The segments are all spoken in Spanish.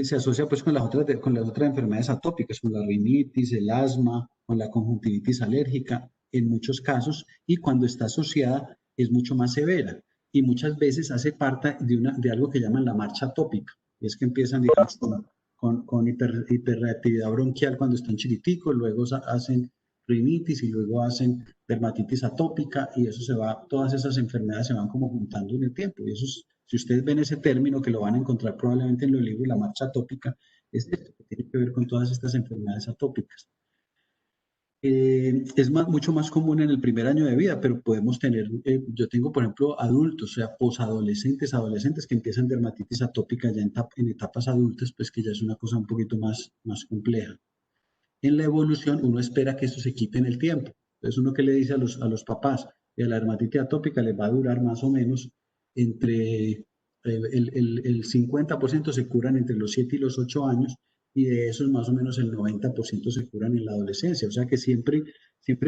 se asocia pues con las otras enfermedades atópicas, con la rinitis, el asma, con la conjuntivitis alérgica, en muchos casos, y cuando está asociada es mucho más severa y muchas veces hace parte de algo que llaman la marcha atópica. Es que empiezan, digamos, con hiperreactividad bronquial cuando están chiquiticos, luego hacen rinitis y luego hacen dermatitis atópica y eso se va, todas esas enfermedades se van como juntando en el tiempo. Y eso es, si ustedes ven ese término que lo van a encontrar probablemente en los libros, la marcha atópica, es esto, que tiene que ver con todas estas enfermedades atópicas. Es mucho más común en el primer año de vida, pero podemos tener, yo tengo por ejemplo adultos, o sea, posadolescentes, adolescentes que empiezan dermatitis atópica ya en etapas adultas, pues que ya es una cosa un poquito más compleja. En la evolución uno espera que esto se quite en el tiempo. Entonces uno que le dice a los papás que la dermatitis atópica les va a durar más o menos entre el 50% se curan entre los 7 y los 8 años y de esos más o menos el 90% se curan en la adolescencia. O sea que siempre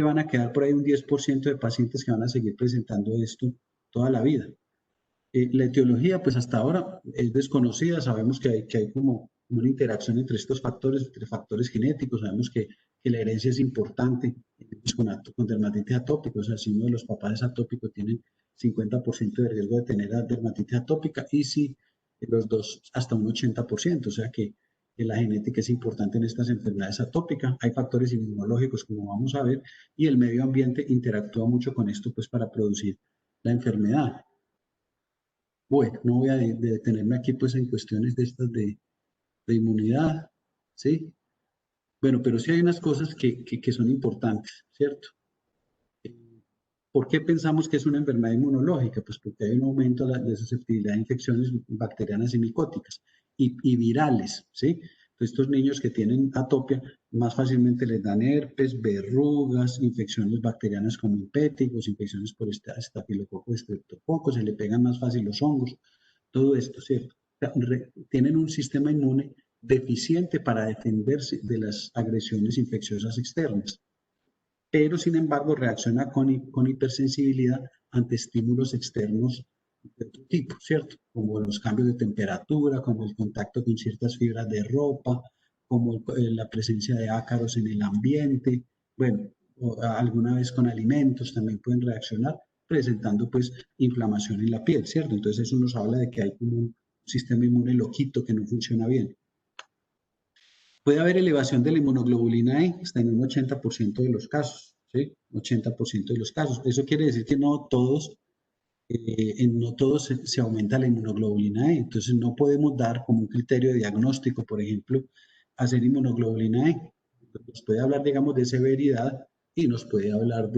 van a quedar por ahí un 10% de pacientes que van a seguir presentando esto toda la vida. La etiología, pues hasta ahora es desconocida, sabemos que hay como una interacción entre estos factores, entre factores genéticos, sabemos que la herencia es importante pues, con dermatitis atópica, o sea, si uno de los papás es atópico, tienen 50% de riesgo de tener dermatitis atópica y si los dos hasta un 80%, o sea que la genética es importante en estas enfermedades atópicas, hay factores inmunológicos como vamos a ver y el medio ambiente interactúa mucho con esto pues para producir la enfermedad. Bueno, no voy a detenerme aquí pues en cuestiones de estas de inmunidad, ¿sí? Bueno, pero sí hay unas cosas que son importantes, ¿cierto? ¿Por qué pensamos que es una enfermedad inmunológica? Pues porque hay un aumento de susceptibilidad a infecciones bacterianas y micóticas y virales, ¿sí? Entonces, estos niños que tienen atopia más fácilmente les dan herpes, verrugas, infecciones bacterianas como impéticos, infecciones por estafilococo, estreptococo, se le pegan más fácil los hongos, todo esto, ¿cierto? O sea, tienen un sistema inmune deficiente para defenderse de las agresiones infecciosas externas, pero sin embargo reacciona con hipersensibilidad ante estímulos externos de otro tipo, ¿cierto? Como los cambios de temperatura, como el contacto con ciertas fibras de ropa, como la presencia de ácaros en el ambiente, bueno, alguna vez con alimentos también pueden reaccionar, presentando pues inflamación en la piel, ¿cierto? Entonces eso nos habla de que hay como un sistema inmune loquito que no funciona bien. Puede haber elevación de la inmunoglobulina E hasta en un 80% de los casos, ¿sí? 80% de los casos. Eso quiere decir que no todos, no todos se aumenta la inmunoglobulina E. Entonces no podemos dar como un criterio de diagnóstico, por ejemplo, hacer inmunoglobulina E. Nos puede hablar, digamos, de severidad y nos puede hablar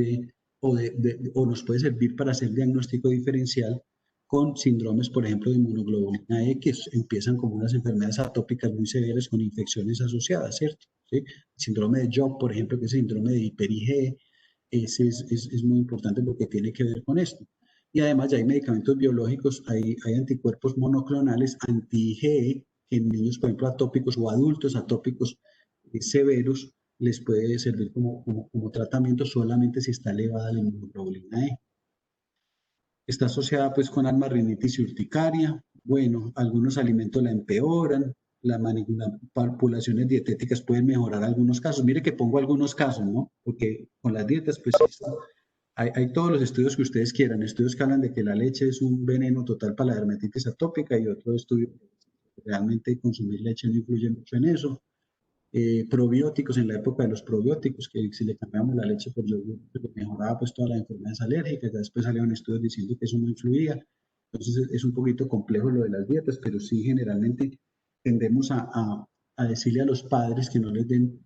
o nos puede servir para hacer diagnóstico diferencial con síndromes, por ejemplo, de inmunoglobulina E, que empiezan como unas enfermedades atópicas muy severas con infecciones asociadas, ¿cierto? ¿Sí? Síndrome de Job, por ejemplo, que es el síndrome de hiper-IgE, ese es muy importante porque tiene que ver con esto. Y además ya hay medicamentos biológicos, hay anticuerpos monoclonales anti-IgE, que en niños, por ejemplo, atópicos o adultos atópicos severos, les puede servir como tratamiento solamente si está elevada la inmunoglobulina E. Está asociada pues con asma, rinitis y urticaria. Bueno, algunos alimentos la empeoran, las manipulaciones dietéticas pueden mejorar algunos casos. Mire que pongo algunos casos, ¿no? Porque con las dietas pues hay todos los estudios que ustedes quieran, estudios que hablan de que la leche es un veneno total para la dermatitis atópica y otro estudio que realmente consumir leche no influye mucho en eso. Probióticos en la época de los probióticos, que si le cambiamos la leche por yogur, pues mejoraba pues todas las enfermedades alérgicas, ya después salieron estudios diciendo que eso no influía, entonces es un poquito complejo lo de las dietas, pero sí generalmente tendemos a decirle a los padres que no les den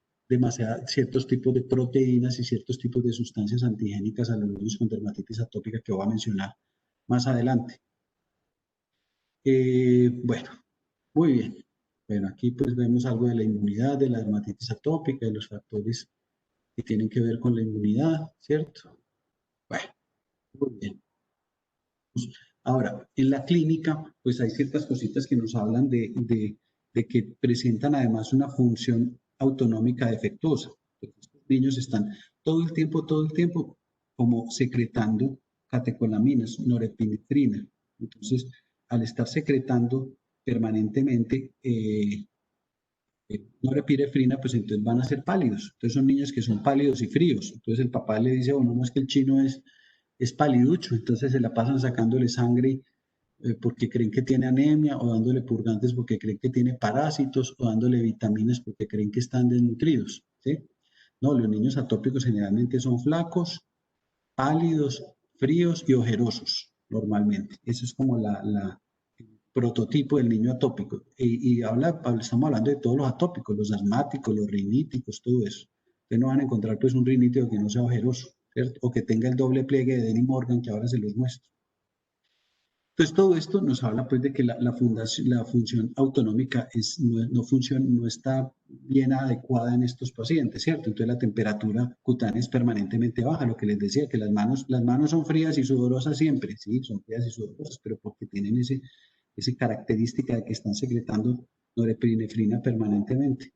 ciertos tipos de proteínas y ciertos tipos de sustancias antigénicas a los niños con dermatitis atópica que voy a mencionar más adelante. Bueno, muy bien. Bueno, aquí pues vemos algo de la inmunidad, de la dermatitis atópica, de los factores que tienen que ver con la inmunidad, ¿cierto? Bueno, muy bien. Ahora, en la clínica, pues hay ciertas cositas que nos hablan de que presentan además una función autonómica defectuosa. Estos niños están todo el tiempo, como secretando catecolaminas, norepinefrina. Entonces, al estar secretando permanentemente norepinefrina, pues entonces van a ser pálidos. Entonces son niños que son pálidos y fríos. Entonces el papá le dice, bueno, no es que el chino es paliducho, entonces se la pasan sacándole sangre porque creen que tiene anemia, o dándole purgantes porque creen que tiene parásitos, o dándole vitaminas porque creen que están desnutridos, ¿sí? No, los niños atópicos generalmente son flacos, pálidos, fríos y ojerosos, normalmente. Eso es como el prototipo del niño atópico. Estamos hablando de todos los atópicos, los asmáticos, los riníticos, todo eso. Ustedes no van a encontrar pues un rinítico que no sea ojeroso, ¿cierto? O que tenga el doble pliegue de Denny Morgan, que ahora se los muestro. Entonces, todo esto nos habla pues de que la función autonómica no funciona, no está bien adecuada en estos pacientes, ¿cierto? Entonces la temperatura cutánea es permanentemente baja, lo que les decía, que las manos son frías y sudorosas siempre, sí, son frías y sudorosas, pero porque tienen ese característica de que están secretando norepinefrina permanentemente.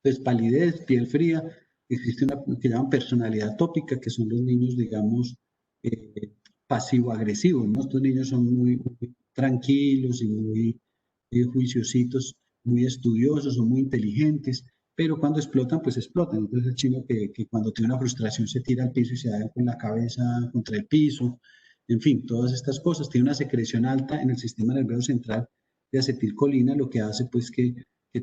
Entonces, palidez, piel fría, existe una que llaman personalidad atópica, que son los niños, digamos, eh, pasivo-agresivos, ¿no? Estos niños son muy tranquilos y muy juiciositos, muy estudiosos, son muy inteligentes, pero cuando explotan, pues explotan. Entonces el chino que cuando tiene una frustración se tira al piso y se da con la cabeza contra el piso, en fin, todas estas cosas. Tiene una secreción alta en el sistema nervioso central de acetilcolina, lo que hace pues que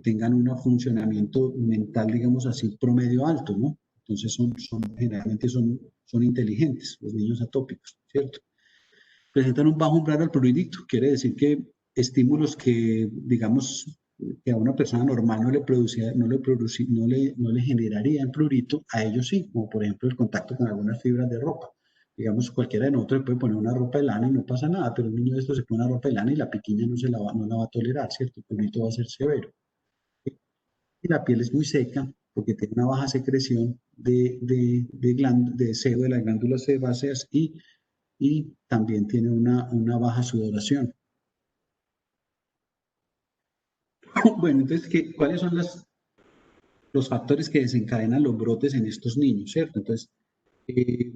tengan un funcionamiento mental, digamos así, promedio alto, ¿no? Entonces generalmente son inteligentes, los niños atópicos, ¿cierto? Presentan un bajo umbral al prurito, quiere decir que estímulos que, digamos, que a una persona normal no le generarían prurito, a ellos sí, como por ejemplo el contacto con algunas fibras de ropa. Digamos, cualquiera de nosotros puede poner una ropa de lana y no pasa nada, pero un niño de estos se pone una ropa de lana y la piquiña no la va a tolerar, ¿cierto? El prurito va a ser severo. Y la piel es muy seca porque tiene una baja secreción de sebo de las glándulas sebáceas y también tiene una baja sudoración. Bueno, entonces, ¿cuáles son los factores que desencadenan los brotes en estos niños, cierto? Entonces, eh,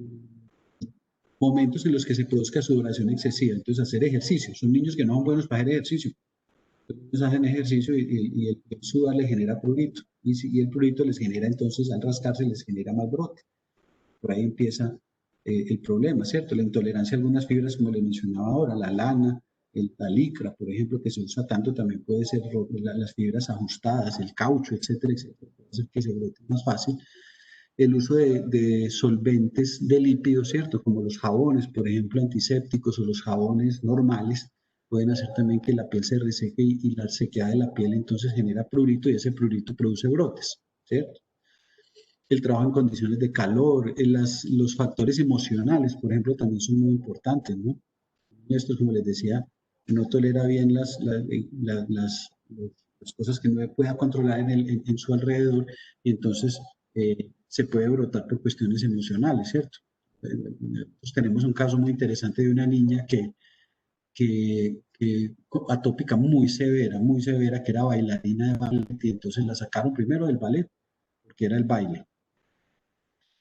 momentos en los que se produzca sudoración excesiva, entonces hacer ejercicio. Son niños que no son buenos para hacer ejercicio. Entonces hacen ejercicio y el sudor les genera prurito. Y el prurito les genera entonces, al rascarse, les genera más brote. Por ahí empieza el problema, ¿cierto? La intolerancia a algunas fibras, como les mencionaba ahora, la lana, la licra, por ejemplo, que se usa tanto, también puede ser las fibras ajustadas, el caucho, etcétera, etcétera, puede hacer que se brote más fácil. El uso de solventes de lípidos, ¿cierto? Como los jabones, por ejemplo, antisépticos o los jabones normales, pueden hacer también que la piel se reseque y la sequedad de la piel entonces genera prurito y ese prurito produce brotes, ¿cierto? El trabajo en condiciones de calor, los factores emocionales, por ejemplo, también son muy importantes, ¿no? Esto, como les decía, no tolera bien las cosas que no pueda controlar en su alrededor y entonces se puede brotar por cuestiones emocionales, ¿cierto? Pues tenemos un caso muy interesante de una niña que atópica muy severa, que era bailarina de ballet y entonces la sacaron primero del ballet porque era el baile.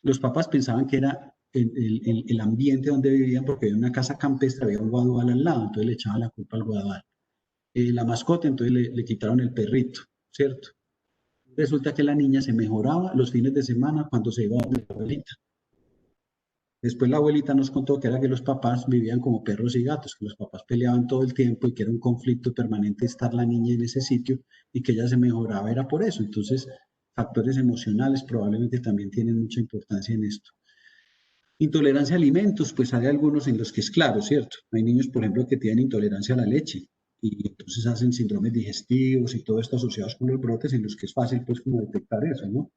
Los papás pensaban que era el ambiente donde vivían porque había una casa campestre, había un guadual al lado, entonces le echaban la culpa al guadual. La mascota, entonces le quitaron el perrito, ¿cierto? Resulta que la niña se mejoraba los fines de semana cuando se iba a dormir la abuelita. Después la abuelita nos contó que era que los papás vivían como perros y gatos, que los papás peleaban todo el tiempo y que era un conflicto permanente estar la niña en ese sitio y que ella se mejoraba era por eso. Entonces, factores emocionales probablemente también tienen mucha importancia en esto. Intolerancia a alimentos, pues hay algunos en los que es claro, ¿cierto? Hay niños, por ejemplo, que tienen intolerancia a la leche y entonces hacen síndromes digestivos y todo esto asociados con los brotes en los que es fácil, pues, como detectar eso, ¿no?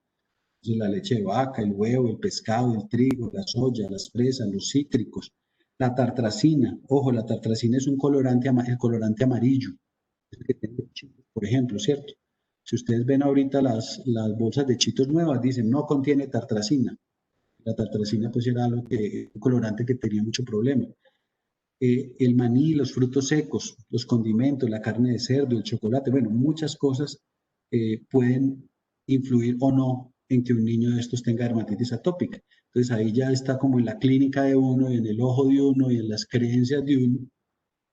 Entonces, la leche de vaca, el huevo, el pescado, el trigo, la soya, las fresas, los cítricos, la tartracina. Ojo, la tartracina es un colorante, el colorante amarillo, que tiene por ejemplo, ¿cierto? Si ustedes ven ahorita las bolsas de chitos nuevas, dicen no contiene tartracina. La tartracina pues era un colorante que tenía mucho problema. El maní, los frutos secos, los condimentos, la carne de cerdo, el chocolate, bueno, muchas cosas pueden influir o no en que un niño de estos tenga dermatitis atópica. Entonces ahí ya está como en la clínica de uno, y en el ojo de uno y en las creencias de uno,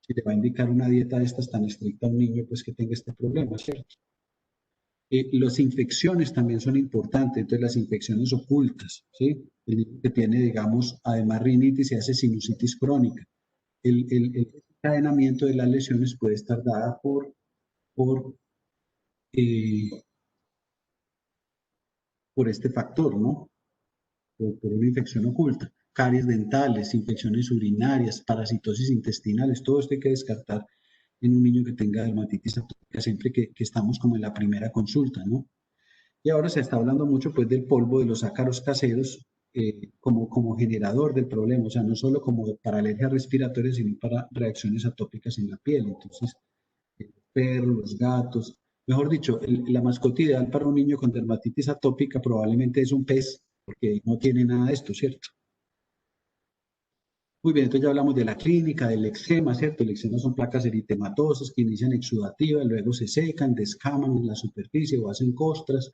si le va a indicar una dieta de estas tan estricta a un niño, pues que tenga este problema, ¿cierto? Las infecciones también son importantes, entonces las infecciones ocultas, ¿sí? El niño que tiene, digamos, además rinitis y hace sinusitis crónica. El encadenamiento de las lesiones puede estar dada por, eh, por este factor, ¿no? Por una infección oculta. Caries dentales, infecciones urinarias, parasitosis intestinales, todo esto hay que descartar en un niño que tenga dermatitis atópica siempre que estamos como en la primera consulta, ¿no? Y ahora se está hablando mucho pues del polvo de los ácaros caseros como generador del problema, o sea, no solo como para alergias respiratorias, sino para reacciones atópicas en la piel. Entonces, perros, los gatos, mejor dicho, la mascota ideal para un niño con dermatitis atópica probablemente es un pez, porque no tiene nada de esto, ¿cierto? Muy bien, entonces ya hablamos de la clínica, del eczema, ¿cierto? El eczema son placas eritematosas que inician exudativas, luego se secan, descaman en la superficie o hacen costras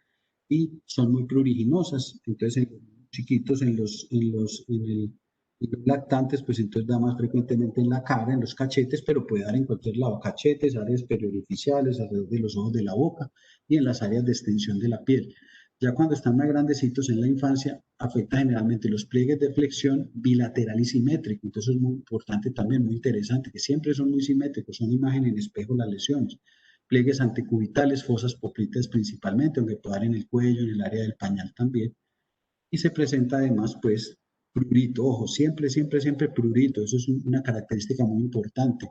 y son muy pruriginosas. Entonces, en chiquitos, en los lactantes, pues entonces da más frecuentemente en la cara, en los cachetes, pero puede dar en cualquier lado, cachetes, áreas periorificiales, alrededor de los ojos de la boca y en las áreas de extensión de la piel. Ya cuando están más grandecitos en la infancia, afecta generalmente los pliegues de flexión bilateral y simétrico. Entonces es muy importante también, muy interesante, que siempre son muy simétricos, son imagen en espejo las lesiones. Pliegues anticubitales, fosas poplitas principalmente, aunque puede dar en el cuello, en el área del pañal también. Y se presenta además, pues, prurito. Ojo, siempre, siempre, siempre prurito. Eso es una característica muy importante.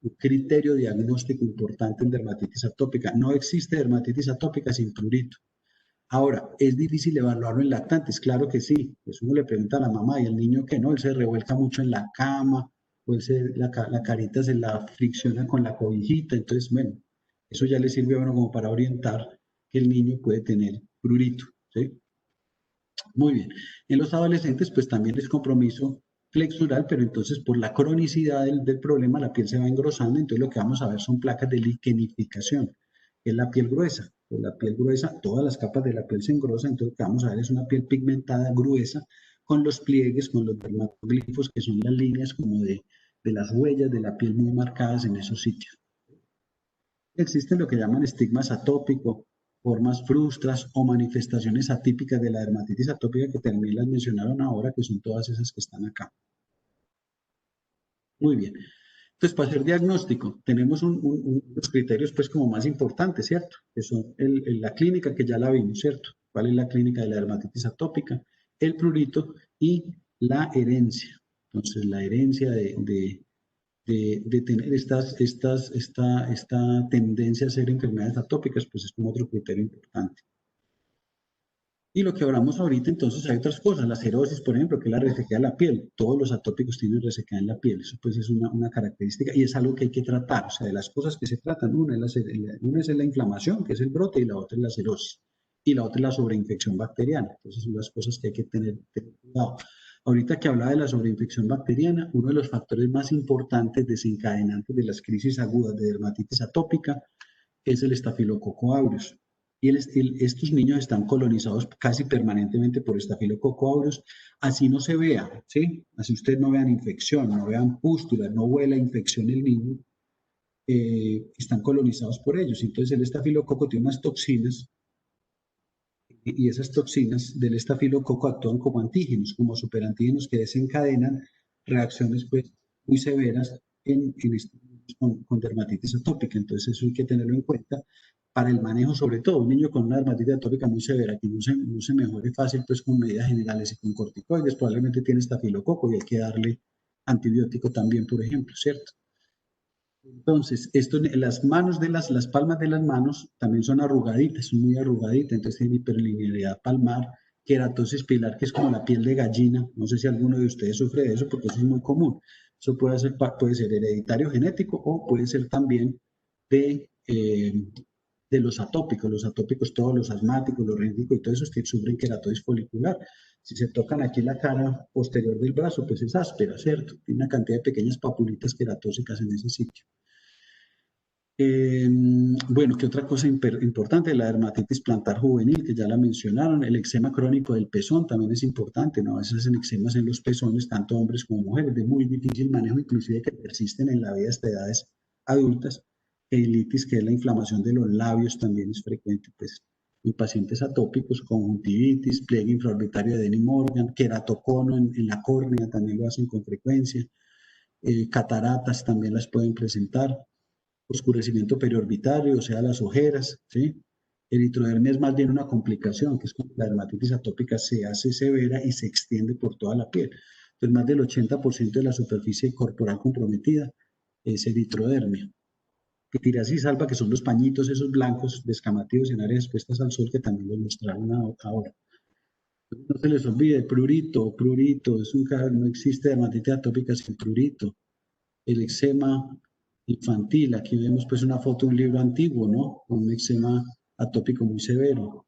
Un criterio diagnóstico importante en dermatitis atópica. No existe dermatitis atópica sin prurito. Ahora, ¿es difícil evaluarlo en lactantes? Claro que sí. Pues uno le pregunta a la mamá y el niño que no, él se revuelca mucho en la cama, o la carita se la fricciona con la cobijita. Entonces, bueno, eso ya le sirve a uno como para orientar que el niño puede tener prurito, ¿sí? Muy bien. En los adolescentes, pues también es compromiso flexural, pero entonces por la cronicidad del problema, la piel se va engrosando, entonces lo que vamos a ver son placas de liquenificación, que es la piel gruesa. Pues la piel gruesa, todas las capas de la piel se engrosan, entonces lo que vamos a ver es una piel pigmentada gruesa, con los pliegues, con los dermatoglifos, que son las líneas como de las huellas de la piel muy marcadas en esos sitios. Existen lo que llaman estigmas atópicos, formas frustras o manifestaciones atípicas de la dermatitis atópica que también las mencionaron ahora, que son todas esas que están acá. Muy bien. Entonces, para hacer diagnóstico, tenemos unos criterios pues como más importantes, ¿cierto? Que son la clínica, que ya la vimos, ¿cierto? ¿Cuál es la clínica de la dermatitis atópica? El prurito y la herencia. Entonces, la herencia de tener esta tendencia a ser enfermedades atópicas, pues es como otro criterio importante. Y lo que hablamos ahorita, entonces, hay otras cosas, la cerosis, por ejemplo, que es la resequedad de la piel. Todos los atópicos tienen resequedad en la piel, eso pues es una característica y es algo que hay que tratar. O sea, de las cosas que se tratan, una es la inflamación, que es el brote, y la otra es la cerosis. Y la otra es la sobreinfección bacteriana. Entonces, son las cosas que hay que tener cuidado. Ahorita que hablaba de la sobreinfección bacteriana, uno de los factores más importantes desencadenantes de las crisis agudas de dermatitis atópica es el estafilococo aureus. Y estos niños están colonizados casi permanentemente por estafilococo aureus, así no se vea, ¿sí? Así ustedes no vean infección, no vean pústulas, no huela infección el niño, están colonizados por ellos. Entonces el estafilococo tiene unas toxinas y esas toxinas del estafilococo actúan como antígenos, como superantígenos que desencadenan reacciones pues, muy severas con dermatitis atópica. Entonces eso hay que tenerlo en cuenta para el manejo, sobre todo un niño con una dermatitis atópica muy severa, que no se mejore fácil pues con medidas generales y con corticoides, probablemente tiene estafilococo y hay que darle antibiótico también, por ejemplo, ¿cierto? Entonces, las manos las palmas de las manos también son arrugaditas, son muy arrugaditas, entonces tienen hiperlinearidad palmar, queratosis pilar, que es como la piel de gallina. No sé si alguno de ustedes sufre de eso, porque eso es muy común. Eso puede ser hereditario genético o puede ser también de, eh, de los atópicos, todos los asmáticos, los rhínicos y todos esos que sufren queratosis folicular. Si se tocan aquí la cara posterior del brazo, pues es áspera, ¿cierto? Tiene una cantidad de pequeñas papulitas queratósicas en ese sitio. Bueno, ¿qué otra cosa importante? La dermatitis plantar juvenil, que ya la mencionaron, el eczema crónico del pezón también es importante, ¿no? A veces hacen eczemas en los pezones, tanto hombres como mujeres, de muy difícil manejo, inclusive que persisten en la vida hasta edades adultas. Cheilitis, que es la inflamación de los labios, también es frecuente, pues, en pacientes atópicos, conjuntivitis, pliegue infraorbitario de Denny-Morgan, queratocono en la córnea, también lo hacen con frecuencia, cataratas también las pueden presentar, oscurecimiento periorbitario, o sea, las ojeras, ¿sí? Eritrodermia es más bien una complicación, que es cuando la dermatitis atópica se hace severa y se extiende por toda la piel. Entonces, más del 80% de la superficie corporal comprometida es eritrodermia. Pitiriasis alba, que son los pañitos esos blancos descamativos en áreas expuestas al sol, que también los mostraron ahora. No se les olvide, prurito, prurito, no existe dermatitis atópica sin prurito. El eczema infantil, aquí vemos pues una foto de un libro antiguo, ¿no? Un eczema atópico muy severo.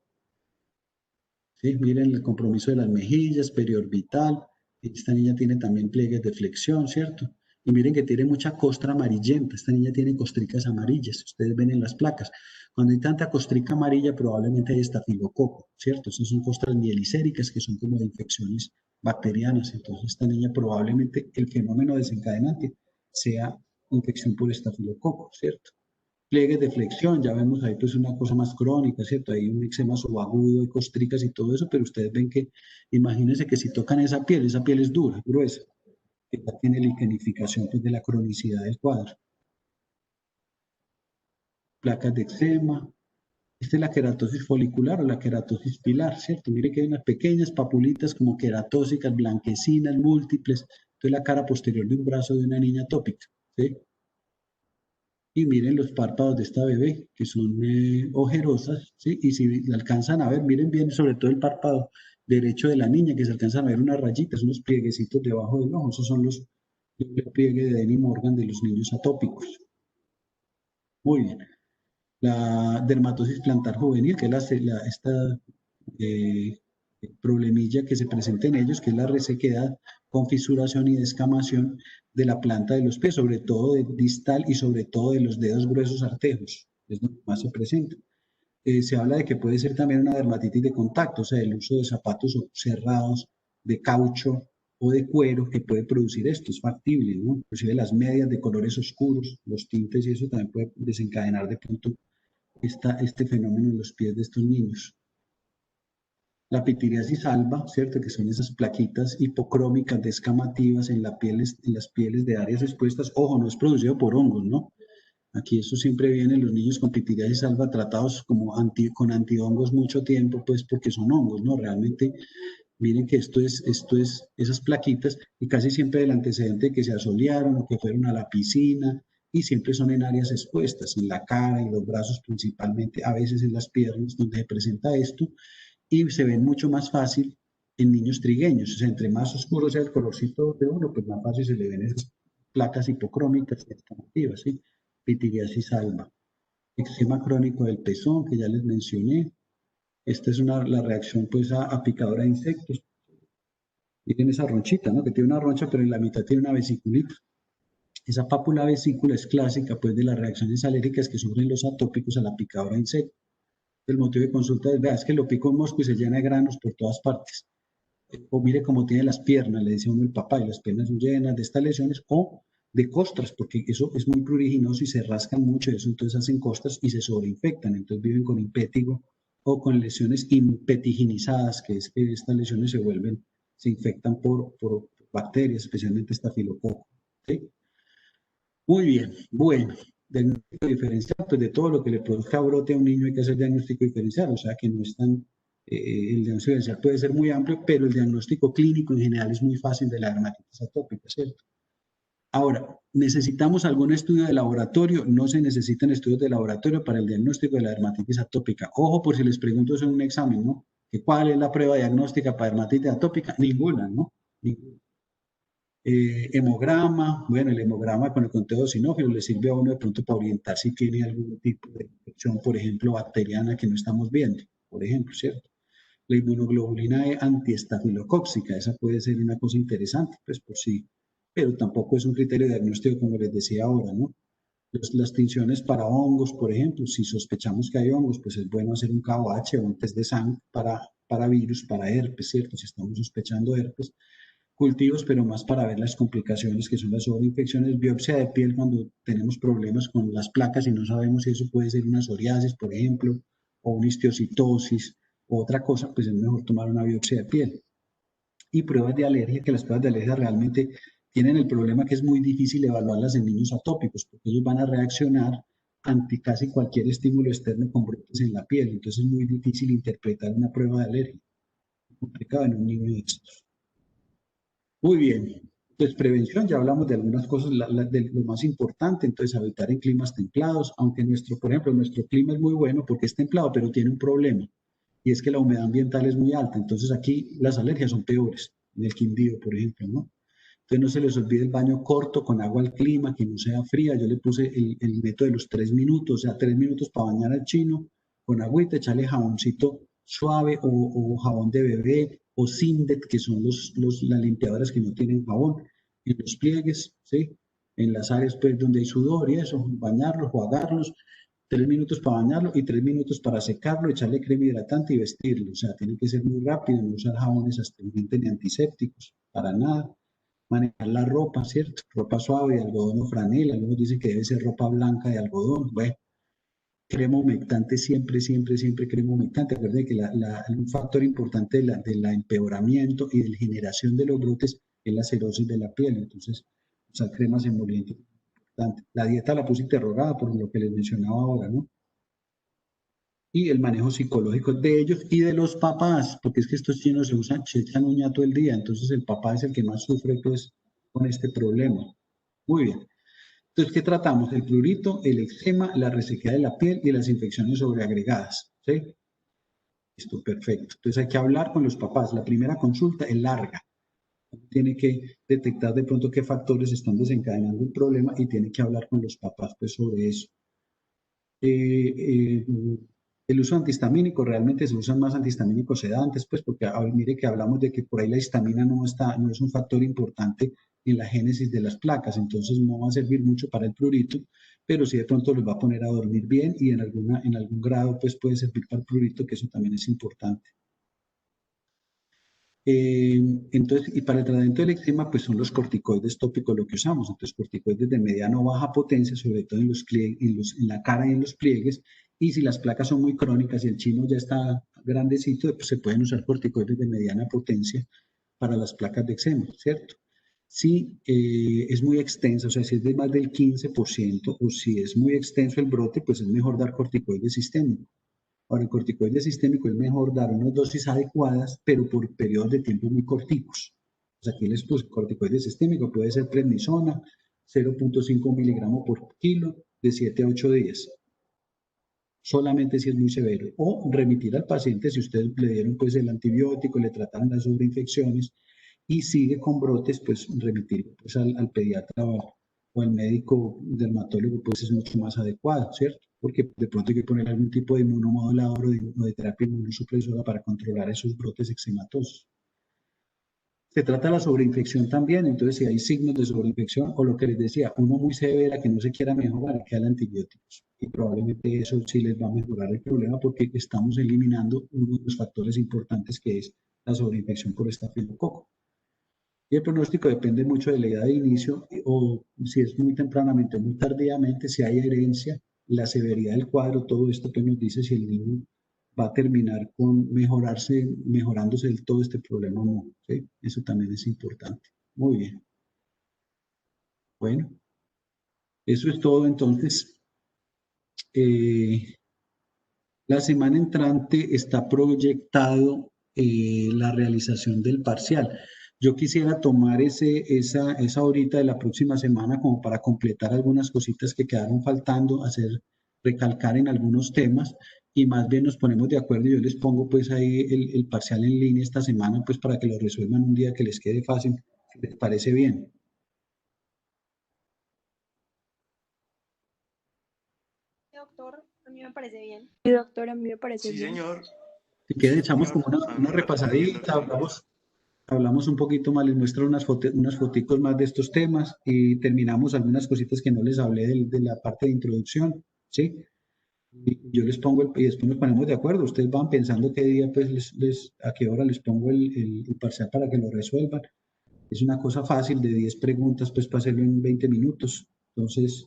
¿Sí? Miren el compromiso de las mejillas, periorbital. Esta niña tiene también pliegues de flexión, ¿cierto? Y miren que tiene mucha costra amarillenta. Esta niña tiene costricas amarillas. Ustedes ven en las placas. Cuando hay tanta costrica amarilla, probablemente hay estafilococo, ¿cierto? Esas son costras mielicéricas que son como de infecciones bacterianas. Entonces, esta niña probablemente el fenómeno desencadenante sea infección por estafilococo, ¿cierto? Pliegues de flexión, ya vemos ahí pues una cosa más crónica, ¿cierto? Hay un eczema subagudo, costricas y todo eso, pero ustedes ven que, imagínense que si tocan esa piel es dura, gruesa, que ya tiene liquenificación pues, de la cronicidad del cuadro. Placas de eczema, esta es la queratosis folicular o la queratosis pilar, ¿cierto? Mire que hay unas pequeñas papulitas como queratósicas, blanquecinas, múltiples, entonces la cara posterior de un brazo de una niña atópica, ¿sí? Y miren los párpados de esta bebé, que son ojerosas, ¿sí? Y si alcanzan a ver, miren bien sobre todo el párpado derecho de la niña, que se alcanzan a ver unas rayitas, unos plieguecitos debajo del ojo, esos son los pliegues de Denny-Morgan de los niños atópicos. Muy bien. La dermatosis plantar juvenil, que es esta eh, problemilla que se presenta en ellos, que es la resequedad con fisuración y descamación de la planta de los pies, sobre todo de distal y sobre todo de los dedos gruesos artejos, es donde más se presenta. Se habla de que puede ser también una dermatitis de contacto, o sea, el uso de zapatos cerrados, de caucho o de cuero que puede producir esto, es factible, ¿no? Inclusive las medias de colores oscuros, los tintes y eso también puede desencadenar de pronto este fenómeno en los pies de estos niños. La pitiriasis alba, ¿cierto? Que son esas plaquitas hipocrómicas descamativas en las pieles de áreas expuestas. Ojo, no es producido por hongos, ¿no? Aquí eso siempre viene los niños con pitiriasis alba tratados como con antihongos mucho tiempo, pues porque son hongos, ¿no? Realmente, miren que esto es esas plaquitas y casi siempre el antecedente de que se asolearon o que fueron a la piscina y siempre son en áreas expuestas, en la cara, en los brazos principalmente, a veces en las piernas donde se presenta esto y se ven mucho más fácil en niños trigueños. O sea, entre más oscuro sea el colorcito de uno, pues más fácil se le ven esas placas hipocrómicas llamativas, ¿sí? Pitiriasis alba. Eczema crónico del pezón, que ya les mencioné. Esta es la reacción pues a picadura de insectos. Miren esa ronchita, ¿no? Que tiene una roncha, pero en la mitad tiene una vesiculita. Esa pápula vesícula es clásica pues de las reacciones alérgicas que sufren los atópicos a la picadura de insectos. El motivo de consulta es, vea, es que lo pico un mosco y se llena de granos por todas partes. O mire cómo tiene las piernas, le decía uno el papá, y las piernas son llenas de estas lesiones, o de costras, porque eso es muy pruriginoso y se rascan mucho, eso entonces hacen costras y se sobreinfectan, entonces viven con impétigo o con lesiones impetiginizadas, que es que estas lesiones se infectan por bacterias, especialmente estafilococo. ¿Sí? Muy bien, bueno, diagnóstico diferencial, pues de todo lo que le produzca brote a un niño hay que hacer diagnóstico diferencial, o sea que no es tan, el diagnóstico diferencial puede ser muy amplio, pero el diagnóstico clínico en general es muy fácil de la dermatitis atópica, ¿cierto? Ahora, ¿necesitamos algún estudio de laboratorio? No se necesitan estudios de laboratorio para el diagnóstico de la dermatitis atópica. Ojo, por si les pregunto eso en un examen, ¿no? ¿Cuál es la prueba diagnóstica para dermatitis atópica? Ninguna, ¿no? Ninguna. Hemograma, bueno, el hemograma con el conteo sinófilo le sirve a uno de pronto para orientar si tiene algún tipo de infección, por ejemplo, bacteriana que no estamos viendo, por ejemplo, ¿cierto? La inmunoglobulina E antiestafilocóxica, esa puede ser una cosa interesante, pues por sí, pero tampoco es un criterio de diagnóstico como les decía ahora, ¿no? Las tinciones para hongos, por ejemplo, si sospechamos que hay hongos, pues es bueno hacer un KOH o un test de sangre para virus, para herpes, ¿cierto? Si estamos sospechando herpes, cultivos, pero más para ver las complicaciones que son las sobreinfecciones, biopsia de piel cuando tenemos problemas con las placas y no sabemos si eso puede ser una psoriasis, por ejemplo, o una histiocytosis o otra cosa, pues es mejor tomar una biopsia de piel. Y pruebas de alergia, que las pruebas de alergia realmente tienen el problema que es muy difícil evaluarlas en niños atópicos, porque ellos van a reaccionar ante casi cualquier estímulo externo con brotes en la piel, entonces es muy difícil interpretar una prueba de alergia, complicado en un niño de estos. Muy bien, pues prevención, ya hablamos de algunas cosas, de lo más importante, entonces habitar en climas templados, aunque nuestro, por ejemplo, nuestro clima es muy bueno porque es templado, pero tiene un problema, y es que la humedad ambiental es muy alta, entonces aquí las alergias son peores, en el Quindío, por ejemplo, ¿no? Entonces no se les olvide el baño corto con agua al clima, que no sea fría, yo le puse el método de los 3 minutos, o sea, 3 minutos para bañar al chino, con agüita, echarle jaboncito suave o jabón de bebé o Sindet, que son las limpiadoras que no tienen jabón, en los pliegues, ¿sí? En las áreas pues, donde hay sudor y eso, bañarlos, jugarlos, 3 minutos para bañarlo y 3 minutos para secarlo, echarle crema hidratante y vestirlo. O sea, tiene que ser muy rápido, no usar jabones astringentes ni antisépticos, para nada. Manejar la ropa, ¿cierto? Ropa suave de algodón o franela. Algunos dicen que debe ser ropa blanca de algodón. Bueno, crema humectante siempre, siempre, siempre crema humectante. Acuérdense que un factor importante del empeoramiento y de la generación de los brotes es la cerosis de la piel. Entonces, usar cremas emolientes es importante. La dieta la puse interrogada por lo que les mencionaba ahora, ¿no? Y el manejo psicológico de ellos y de los papás, porque es que estos chinos se echan uña todo el día, entonces el papá es el que más sufre pues con este problema. Muy bien. Entonces, ¿qué tratamos? El prurito, el eczema, la resequedad de la piel y las infecciones sobreagregadas. ¿Sí? Listo, perfecto. Entonces hay que hablar con los papás. La primera consulta es larga. Tiene que detectar de pronto qué factores están desencadenando el problema y tiene que hablar con los papás pues, sobre eso. Eh, el uso antihistamínico, realmente se usan más antihistamínicos sedantes, pues porque mire que hablamos de que por ahí la histamina no es un factor importante en la génesis de las placas, entonces no va a servir mucho para el prurito, pero sí de pronto los va a poner a dormir bien y en algún grado pues puede servir para el prurito, que eso también es importante. Entonces, y para el tratamiento del eczema, pues son los corticoides tópicos lo que usamos. Entonces, corticoides de mediana o baja potencia, sobre todo en la cara y en los pliegues. Y si las placas son muy crónicas y el chino ya está grandecito, pues se pueden usar corticoides de mediana potencia para las placas de eczema, ¿cierto? Si es muy extenso, o sea, si es de más del 15% o si es muy extenso el brote, pues es mejor dar corticoides sistémicos. Ahora, el corticoide sistémico es mejor dar unas dosis adecuadas, pero por periodos de tiempo muy corticos. Pues aquí les puse corticoide sistémico, puede ser prednisona, 0.5 miligramos por kilo, de 7 a 8 días. Solamente si es muy severo. O remitir al paciente si ustedes le dieron pues el antibiótico, le trataron las sobreinfecciones y sigue con brotes, pues remitir pues, al pediatra o al médico dermatólogo, pues es mucho más adecuado, ¿cierto? Porque de pronto hay que poner algún tipo de inmunomodulador o de terapia inmunosupresora para controlar esos brotes eczematosos. Se trata de la sobreinfección también, entonces si hay signos de sobreinfección o lo que les decía, uno muy severa que no se quiera mejorar, que dan antibióticos. Y probablemente eso sí les va a mejorar el problema porque estamos eliminando uno de los factores importantes que es la sobreinfección por estafilococo. Y el pronóstico depende mucho de la edad de inicio o si es muy tempranamente o muy tardíamente, si hay herencia, la severidad del cuadro, todo esto que nos dice si el niño va a terminar con mejorándose del todo este problema o no. ¿Sí? Eso también es importante. Muy bien. Bueno, eso es todo entonces. La semana entrante está proyectado la realización del parcial. Yo quisiera tomar esa horita de la próxima semana como para completar algunas cositas que quedaron faltando, recalcar en algunos temas y más bien nos ponemos de acuerdo y yo les pongo pues ahí el parcial en línea esta semana pues para que lo resuelvan un día que les quede fácil, si les parece bien. Doctor, a mí me parece bien. Sí, doctor, a mí me parece bien. Señor. Si quieren Sí, echamos señor. como una repasadita, hablamos un poquito más, les muestro unas fotitos más de estos temas y terminamos algunas cositas que no les hablé de la parte de introducción, ¿sí? Y yo les pongo, y después nos ponemos de acuerdo, ustedes van pensando qué día, pues, a qué hora les pongo el parcial para que lo resuelvan. Es una cosa fácil de 10 preguntas, pues para hacerlo en 20 minutos. Entonces,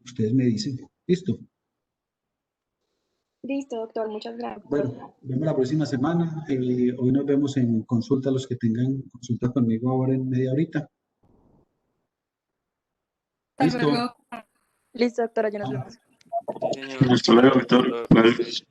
ustedes me dicen, listo. Listo, doctor, muchas gracias. Bueno, nos vemos la próxima semana. Hoy nos vemos en consulta, los que tengan consulta conmigo ahora en media horita. Hasta Listo. luego. Listo, doctora, ya nos vemos. Sí, señor. Hasta luego, doctor. Doctor. Gracias.